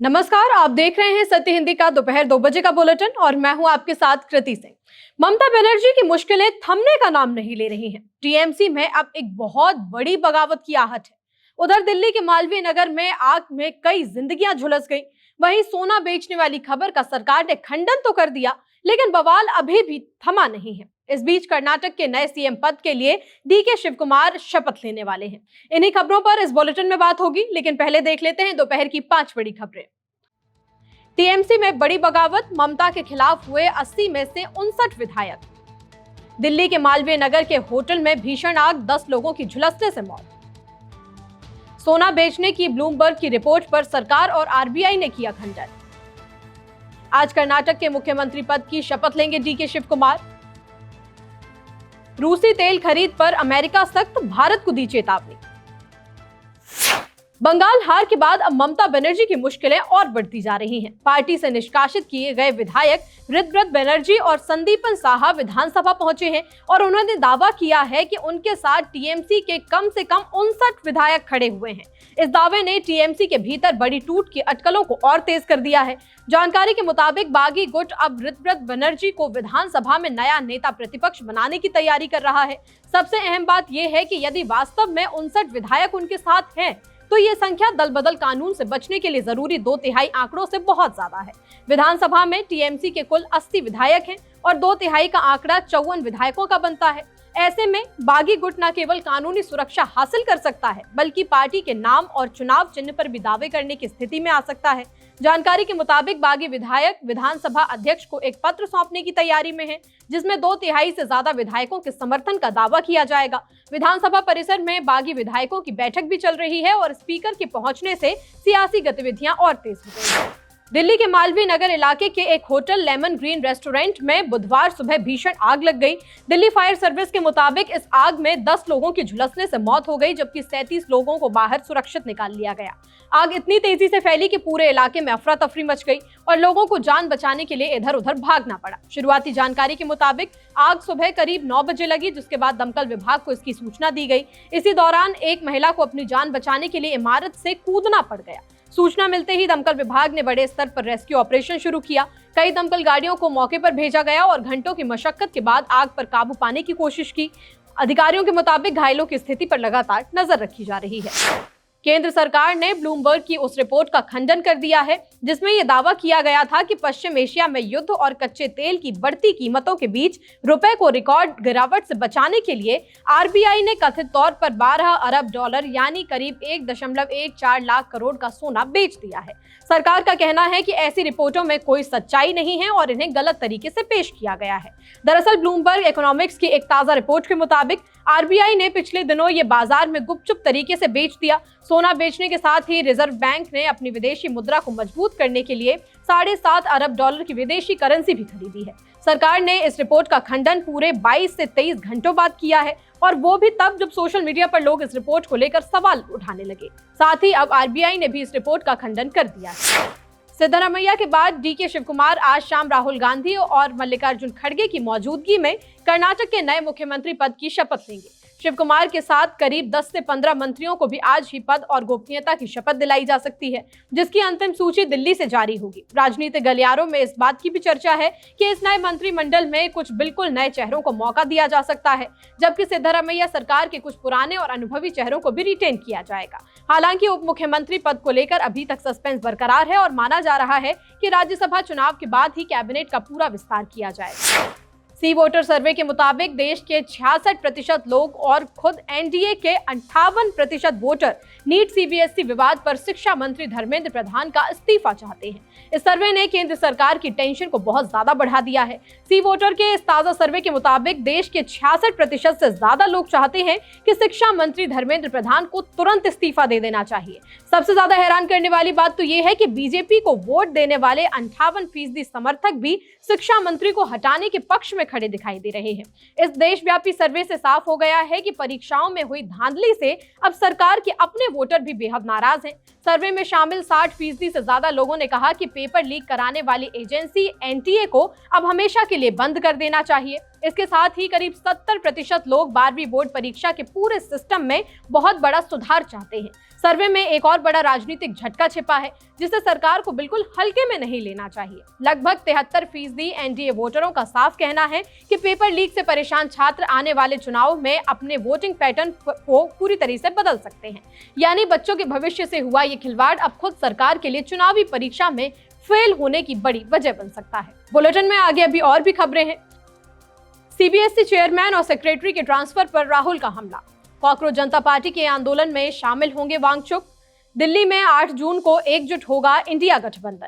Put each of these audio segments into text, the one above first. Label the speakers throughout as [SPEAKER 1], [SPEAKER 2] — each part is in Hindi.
[SPEAKER 1] नमस्कार, आप देख रहे हैं सत्य हिंदी का दोपहर 2 बजे का बुलेटिन और मैं हूं आपके साथ कृति सिंह। ममता बनर्जी की मुश्किलें थमने का नाम नहीं ले रही हैं। टीएमसी में अब एक बहुत बड़ी बगावत की आहट है। उधर दिल्ली के मालवीय नगर में आग में कई जिंदगियां झुलस गई। वहीं सोना बेचने वाली खबर का सरकार ने खंडन तो कर दिया, लेकिन बवाल अभी भी थमा नहीं है। इस बीच कर्नाटक के नए सीएम पद के लिए डीके शिव कुमार शपथ लेने वाले हैं। इन्हीं खबरों पर इस बुलेटिन में बात होगी, लेकिन पहले देख लेते हैं दोपहर की 5 बड़ी खबरें। टीएमसी में बड़ी बगावत, ममता के खिलाफ हुए 80 में से 59 विधायक। दिल्ली के मालवीय नगर के होटल में भीषण आग, 10 लोगों की झुलसने से मौत। सोना बेचने की ब्लूमबर्ग की रिपोर्ट पर सरकार और आरबीआई ने किया खंडन। आज कर्नाटक के मुख्यमंत्री पद की शपथ लेंगे डीके शिव कुमार। रूसी तेल खरीद पर अमेरिका सख्त, भारत को दी चेतावनी। बंगाल हार के बाद अब ममता बनर्जी की मुश्किलें और बढ़ती जा रही हैं। पार्टी से निष्कासित किए गए विधायक ऋतव्रत बनर्जी और संदीपन साहा विधानसभा पहुंचे हैं और उन्होंने दावा किया है कि उनके साथ टीएमसी के कम से कम 59 विधायक खड़े हुए हैं। इस दावे ने टीएमसी के भीतर बड़ी टूट की अटकलों को और तेज कर दिया है। जानकारी के मुताबिक बागी गुट अब ऋतव्रत बनर्जी को विधानसभा में नया नेता प्रतिपक्ष बनाने की तैयारी कर रहा है। सबसे अहम बात यह है कि यदि वास्तव में 59 विधायक उनके साथ हैं तो ये संख्या दल बदल कानून से बचने के लिए जरूरी 2/3 आंकड़ों से बहुत ज्यादा है। विधानसभा में टीएमसी के कुल 80 विधायक हैं और 2/3 का आंकड़ा 54 विधायकों का बनता है। ऐसे में बागी गुट न केवल कानूनी सुरक्षा हासिल कर सकता है, बल्कि पार्टी के नाम और चुनाव चिन्ह पर भी दावे करने की स्थिति में आ सकता है। जानकारी के मुताबिक बागी विधायक विधानसभा अध्यक्ष को एक पत्र सौंपने की तैयारी में है, जिसमें 2/3 से ज्यादा विधायकों के समर्थन का दावा किया जाएगा। विधानसभा परिसर में बागी विधायकों की बैठक भी चल रही है और स्पीकर के पहुंचने से सियासी गतिविधियां और तेज हो गई हैं। दिल्ली के मालवीय नगर इलाके के एक होटल लेमन ग्रीन रेस्टोरेंट में बुधवार सुबह भीषण आग लग गई। दिल्ली फायर सर्विस के मुताबिक इस आग में 10 लोगों की झुलसने से मौत हो गई, जबकि 37 लोगों को बाहर सुरक्षित निकाल लिया गया। आग इतनी तेजी से फैली कि पूरे इलाके में अफरा तफरी मच गई और लोगों को जान बचाने के लिए इधर उधर भागना पड़ा। शुरुआती जानकारी के मुताबिक आग सुबह करीब 9 बजे लगी, जिसके बाद दमकल विभाग को इसकी सूचना दी गई। इसी दौरान एक महिला को अपनी जान बचाने के लिए इमारत से कूदना पड़ गया। सूचना मिलते ही दमकल विभाग ने बड़े स्तर पर रेस्क्यू ऑपरेशन शुरू किया। कई दमकल गाड़ियों को मौके पर भेजा गया और घंटों की मशक्कत के बाद आग पर काबू पाने की कोशिश की। अधिकारियों के मुताबिक घायलों की स्थिति पर लगातार नजर रखी जा रही है। केंद्र सरकार ने ब्लूमबर्ग की उस रिपोर्ट का खंडन कर दिया है, जिसमें यह दावा किया गया था कि पश्चिम एशिया में युद्ध और कच्चे तेल की बढ़ती कीमतों के बीच रुपए को रिकॉर्ड गिरावट से बचाने के लिए आरबीआई ने कथित तौर पर 12 अरब डॉलर यानी करीब 1.14 लाख करोड़ का सोना बेच दिया है। सरकार का कहना है कि ऐसी रिपोर्टों में कोई सच्चाई नहीं है और इन्हें गलत तरीके से पेश किया गया है। दरअसल ब्लूमबर्ग इकोनॉमिक्स की एक ताजा रिपोर्ट के मुताबिक आरबीआई ने पिछले दिनों ये बाजार में गुपचुप तरीके से बेच दिया। सोना बेचने के साथ ही रिजर्व बैंक ने अपनी विदेशी मुद्रा को मजबूत करने के लिए 7.5 अरब डॉलर की विदेशी करेंसी भी खरीदी है। सरकार ने इस रिपोर्ट का खंडन पूरे 22 से 23 घंटों बाद किया है, और वो भी तब जब सोशल मीडिया पर लोग इस रिपोर्ट को लेकर सवाल उठाने लगे। साथ ही अब आरबीआई ने भी इस रिपोर्ट का खंडन कर दिया है। सिद्धरामैया के बाद डीके शिव कुमार आज शाम राहुल गांधी और मल्लिकार्जुन खड़गे की मौजूदगी में कर्नाटक के नए मुख्यमंत्री पद की शपथ लेंगे। शिव कुमार के साथ करीब 10 से 15 मंत्रियों को भी आज ही पद और गोपनीयता की शपथ दिलाई जा सकती है, जिसकी अंतिम सूची दिल्ली से जारी होगी। राजनीतिक गलियारों में इस बात की भी चर्चा है कि इस नए मंत्रिमंडल में कुछ बिल्कुल नए चेहरों को मौका दिया जा सकता है, जबकि सिद्धरामैया सरकार के कुछ पुराने और अनुभवी चेहरों को भी रिटेन किया जाएगा। हालांकि उप मुख्यमंत्री पद को लेकर अभी तक सस्पेंस बरकरार है और माना जा रहा है कि राज्यसभा चुनाव के बाद ही कैबिनेट का पूरा विस्तार किया जाएगा। सी वोटर सर्वे के मुताबिक देश के 66% लोग और खुद एनडीए के 58% वोटर नीट सीबीएसई विवाद पर शिक्षा मंत्री धर्मेंद्र प्रधान का इस्तीफा चाहते हैं। इस सर्वे ने केंद्र सरकार की टेंशन को बहुत ज्यादा बढ़ा दिया है। सी वोटर के इस ताजा सर्वे के मुताबिक देश के 66% से ज्यादा लोग चाहते हैं कि शिक्षा मंत्री धर्मेंद्र प्रधान को तुरंत इस्तीफा दे देना चाहिए। सबसे ज्यादा हैरान करने वाली बात तो ये है कि बीजेपी को वोट देने वाले 58% समर्थक भी शिक्षा मंत्री को हटाने के पक्ष में खड़े दिखाई दे रहे हैं। इस देशव्यापी सर्वे से साफ हो गया है कि परीक्षाओं में हुई धांधली से अब सरकार के अपने वोटर भी बेहद नाराज हैं। सर्वे में शामिल 60% से ज्यादा लोगों ने कहा कि पेपर लीक कराने वाली एजेंसी एनटीए को अब हमेशा के लिए बंद कर देना चाहिए। इसके साथ ही करीब 70% लोग 12वीं बोर्ड परीक्षा के पूरे सिस्टम में बहुत बड़ा सुधार चाहते हैं। सर्वे में एक और बड़ा राजनीतिक झटका छिपा है जिसे सरकार को बिल्कुल हल्के में नहीं लेना चाहिए। लगभग 73% एनडीए वोटरों का साफ कहना है कि पेपर लीक से परेशान छात्र आने वाले चुनाव में अपने वोटिंग पैटर्न को पूरी तरह से बदल सकते हैं। यानी बच्चों के भविष्य से हुआ ये खिलवाड़ अब खुद सरकार के लिए चुनावी परीक्षा में फेल होने की बड़ी वजह बन सकता है। बुलेटिन में आगे अभी और भी खबरें हैं। सीबीएसई चेयरमैन और सेक्रेटरी के ट्रांसफर पर राहुल का हमला। कॉकरोच जनता पार्टी के आंदोलन में शामिल होंगे वांगचुक। दिल्ली में 8 जून को एकजुट होगा इंडिया गठबंधन।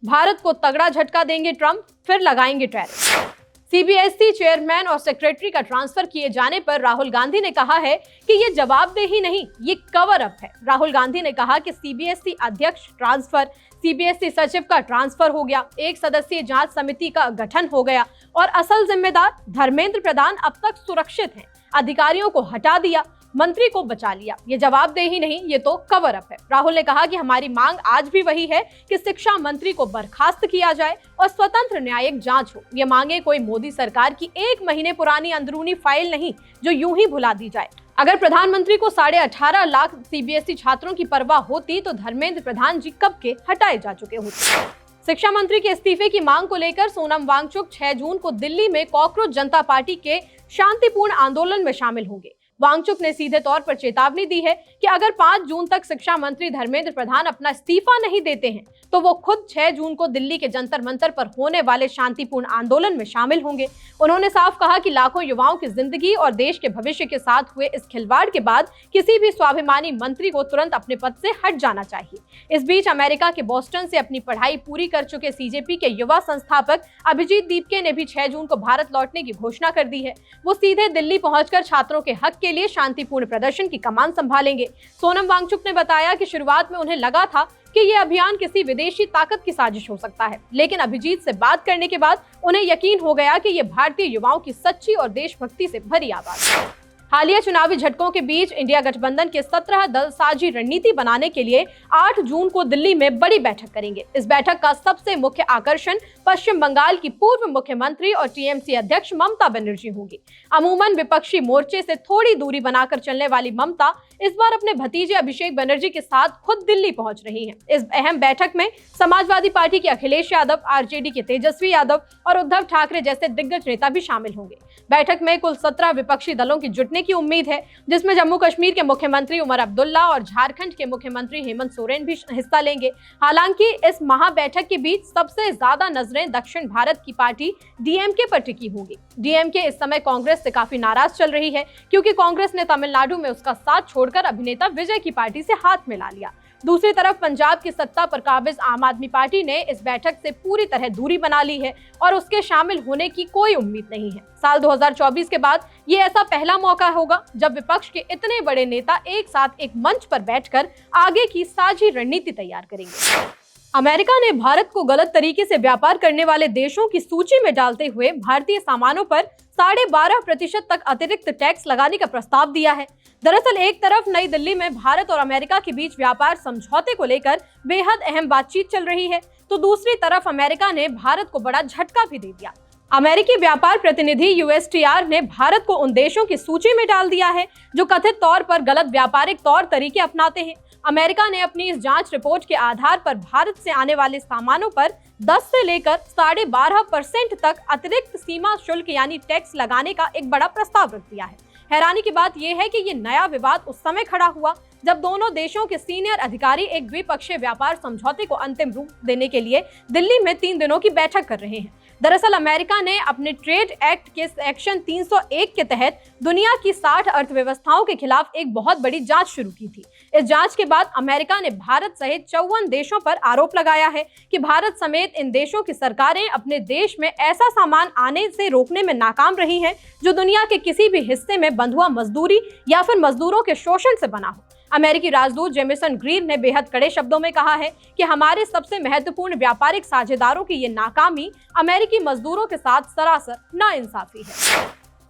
[SPEAKER 1] भारत को तगड़ा झटका देंगे ट्रंप, फिर लगाएंगे टैरिफ। सीबीएसई चेयरमैन और सेक्रेटरी का ट्रांसफर किए जाने पर राहुल गांधी ने कहा है कि ये जवाबदेही नहीं, ये कवर अप है। राहुल गांधी ने कहा कि सीबीएसई अध्यक्ष ट्रांसफर, सीबीएसई सचिव का ट्रांसफर हो गया, एक सदस्यीय जांच समिति का गठन हो गया और असल जिम्मेदार धर्मेंद्र प्रधान अब तक सुरक्षित हैं। अधिकारियों को हटा दिया, मंत्री को बचा लिया। ये जवाबदेही नहीं, ये तो कवर अप है। राहुल ने कहा कि हमारी मांग आज भी वही है कि शिक्षा मंत्री को बर्खास्त किया जाए और स्वतंत्र न्यायिक जांच हो। ये मांगे कोई मोदी सरकार की 1 महीने पुरानी अंदरूनी फाइल नहीं जो यूं ही भुला दी जाए। अगर प्रधानमंत्री को 18.5 लाख सीबीएसई छात्रों की परवाह होती तो धर्मेंद्र प्रधान जी कब के हटाए जा चुके होते। शिक्षा मंत्री के इस्तीफे की मांग को लेकर सोनम वांगचुक 6 जून को दिल्ली में कॉकरोच जनता पार्टी के शांतिपूर्ण आंदोलन में शामिल होंगे। वांगचुक ने सीधे तौर पर चेतावनी दी है कि अगर 5 जून तक शिक्षा मंत्री धर्मेंद्र प्रधान अपना इस्तीफा नहीं देते हैं तो वो खुद 6 जून को दिल्ली के जंतर मंतर पर होने वाले शांतिपूर्ण आंदोलन में शामिल होंगे। उन्होंने साफ कहा कि लाखों युवाओं की जिंदगी और देश के भविष्य के साथ हुए इस खिलवाड़ के बाद किसी भी स्वाभिमानी मंत्री को तुरंत अपने पद से हट जाना चाहिए। इस बीच अमेरिका के बोस्टन से अपनी पढ़ाई पूरी कर चुके सीजेपी के युवा संस्थापक अभिजीत दीपके ने भी 6 जून को भारत लौटने की घोषणा कर दी है। वो सीधे दिल्ली पहुंचकर छात्रों के हक के लिए शांतिपूर्ण प्रदर्शन की कमान संभालेंगे। सोनम वांगचुक ने बताया कि शुरुआत में उन्हें लगा था कि ये अभियान किसी विदेशी ताकत की साजिश हो सकता है, लेकिन अभिजीत से बात करने के बाद उन्हें यकीन हो गया कि ये भारतीय युवाओं की सच्ची और देशभक्ति से भरी आवाज है। हालिया चुनावी झटकों के बीच इंडिया गठबंधन के 17 दल साझी रणनीति बनाने के लिए 8 जून को दिल्ली में बड़ी बैठक करेंगे। इस बैठक का सबसे मुख्य आकर्षण पश्चिम बंगाल की पूर्व मुख्यमंत्री और टीएमसी अध्यक्ष ममता बनर्जी होंगी। अमूमन विपक्षी मोर्चे से थोड़ी दूरी बनाकर चलने वाली ममता इस बार अपने भतीजे अभिषेक बनर्जी के साथ खुद दिल्ली पहुंच रही हैं। इस अहम बैठक में समाजवादी पार्टी के अखिलेश यादव, आरजेडी के तेजस्वी यादव और उद्धव ठाकरे जैसे दिग्गज नेता भी शामिल होंगे। बैठक में कुल 17 विपक्षी दलों की जुटने की उम्मीद है, जिसमें जम्मू कश्मीर के मुख्यमंत्री उमर अब्दुल्ला और झारखंड के मुख्यमंत्री हेमंत सोरेन भी हिस्सा लेंगे। हालांकि इस महाबैठक के बीच सबसे ज्यादा नजरें दक्षिण भारत की पार्टी डीएमके पर टिकी होंगी। डीएमके इस समय कांग्रेस से काफी नाराज चल रही है क्योंकि कांग्रेस ने तमिलनाडु में उसका साथ छोड़कर अभिनेता विजय की पार्टी से हाथ मिला लिया। दूसरी तरफ पंजाब की सत्ता पर काबिज आम आदमी पार्टी ने इस बैठक से पूरी तरह दूरी बना ली है और उसके शामिल होने की कोई उम्मीद नहीं है। साल 2024 के बाद ये ऐसा पहला मौका होगा जब विपक्ष के इतने बड़े नेता एक साथ एक मंच पर बैठकर आगे की साझी रणनीति तैयार करेंगे। अमेरिका ने भारत को गलत तरीके से व्यापार करने वाले देशों की सूची में डालते हुए भारतीय सामानों पर 12.5% तक अतिरिक्त टैक्स लगाने का प्रस्ताव दिया है। दरअसल एक तरफ नई दिल्ली में भारत और अमेरिका के बीच व्यापार समझौते को लेकर बेहद अहम बातचीत चल रही है, तो दूसरी तरफ अमेरिका ने भारत को बड़ा झटका भी दे दिया। अमेरिकी व्यापार प्रतिनिधि यूएसटीआर ने भारत को उन देशों की सूची में डाल दिया है जो कथित तौर पर गलत व्यापारिक तौर तरीके अपनाते हैं। अमेरिका ने अपनी इस जांच रिपोर्ट के आधार पर भारत से आने वाले सामानों पर 10 से लेकर 12.5% तक अतिरिक्त सीमा शुल्क यानी टैक्स लगाने का एक बड़ा प्रस्ताव रख दिया है। हैरानी की बात यह है कि ये नया विवाद उस समय खड़ा हुआ जब दोनों देशों के सीनियर अधिकारी एक द्विपक्षीय व्यापार समझौते को अंतिम रूप देने के लिए दिल्ली में 3 दिनों की बैठक कर रहे हैं। दरअसल अमेरिका ने अपने ट्रेड एक्ट के सेक्शन 301 के तहत दुनिया की 60 अर्थव्यवस्थाओं के खिलाफ एक बहुत बड़ी जांच शुरू की थी। इस जांच के बाद अमेरिका ने भारत सहित 54 देशों पर आरोप लगाया है कि भारत समेत इन देशों की सरकारें अपने देश में ऐसा सामान आने से रोकने में नाकाम रही हैं जो दुनिया के किसी भी हिस्से में बंधुआ मजदूरी या फिर मजदूरों के शोषण से बना हो। अमेरिकी राजदूत जेमिसन ग्रीर ने बेहद कड़े शब्दों में कहा है कि हमारे सबसे महत्वपूर्ण व्यापारिक साझेदारों की ये नाकामी अमेरिकी मजदूरों के साथ सरासर नाइंसाफी है।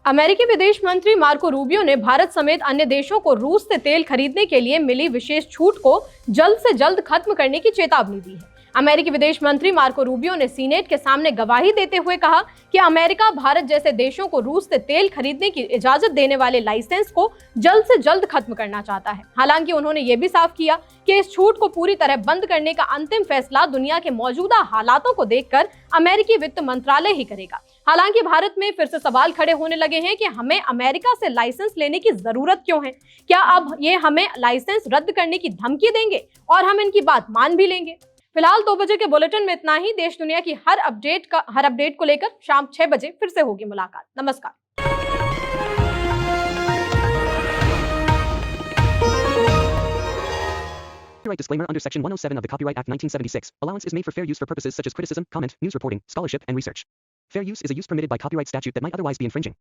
[SPEAKER 1] अमेरिकी विदेश मंत्री मार्को रूबियो ने भारत समेत अन्य देशों को रूस से तेल खरीदने के लिए मिली विशेष छूट को जल्द से जल्द खत्म करने की चेतावनी दी है। अमेरिकी विदेश मंत्री मार्को रूबियो ने सीनेट के सामने गवाही देते हुए कहा कि अमेरिका भारत जैसे देशों को रूस से तेल खरीदने की इजाजत देने वाले लाइसेंस को जल्द से जल्द खत्म करना चाहता है। हालांकि उन्होंने ये भी साफ किया कि इस छूट को पूरी तरह बंद करने का अंतिम फैसला दुनिया के मौजूदा हालातों को देखकर अमेरिकी वित्त मंत्रालय ही करेगा। हालांकि भारत में फिर से सवाल खड़े होने लगे हैं कि हमें अमेरिका से लाइसेंस लेने की जरूरत क्यों है। क्या अब ये हमें लाइसेंस रद्द करने की धमकी देंगे और हम इनकी बात मान भी लेंगे? फिलहाल 2 बजे के बुलेटिन में इतना ही। देश दुनिया की हर अपडेट को लेकर शाम 6 बजे फिर से होगी मुलाकात। नमस्कार।
[SPEAKER 2] Copyright disclaimer under Section 107 of the Copyright Act 1976. Allowance is made for fair use for purposes such as criticism, comment, news reporting, scholarship, and research. Fair use is a use permitted by copyright statute that might otherwise be infringing.